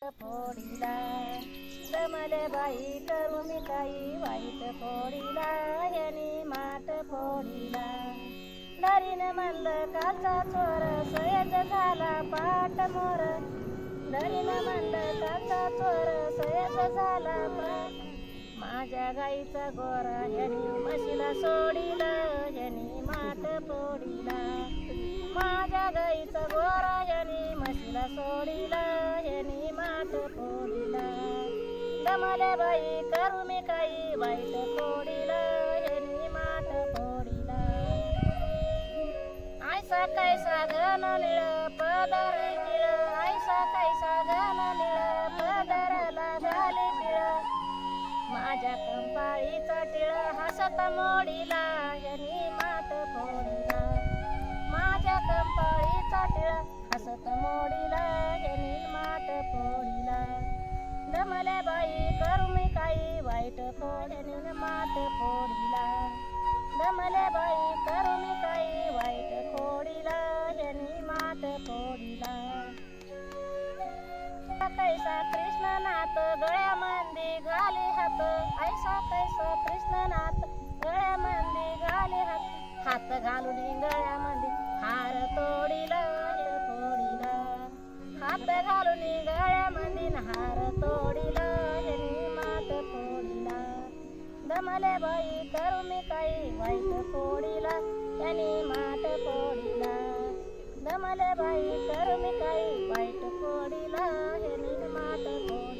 फोडीला दमले बाई करू मी काही वाईट फोडीला यानी माठ फोडीला दरीने म्हणलं काचा चोर सयज झाला पाट मोर दरीने म्हणलं काचा चोर सयज झाला पाट माझ्या गाईचा गोरा यानी म्हशीला सोडीला यानी माठ फोडीला माझ्या गाईचा गोरा यानी म्हशीला सोडीला यानी माठ फोडीला दमले बाई करू मी काही वाईट फोडीला यानी माठ फोडीला ऐसा कैसा घन निळ पदर निळ ऐसा कैसा घन निळ पदरला झाले पिळ माझ्या कंपाळीचा टिळ हसत मोडीला यानी माठ फोडीला माझ्या कंपाळीचा टिळ हसत मोडीला यानी माठ फोडीला दमले बाई करू मी काही वाईट फोडीने माठ फोडीला दमले बाई करू मी काही वाईट फोडीला यानी माठ फोडीला कैसा कृष्णनाथ गळ्यामध्ये घाले हात ऐसा कैसा कृष्णनाथ गळ्यामध्ये घाले हात हात घालून गळ्यामध्ये हार तोडीला फोडीला हात घालून गळ्यामध्ये हार तोडीला यानी माठ फोडीला दमले बाई करू मी काही वाईट फोडीला यानी माठ फोडीला दमले बाई करू मी काही वाईट फोडीला यानी माठ फोडीला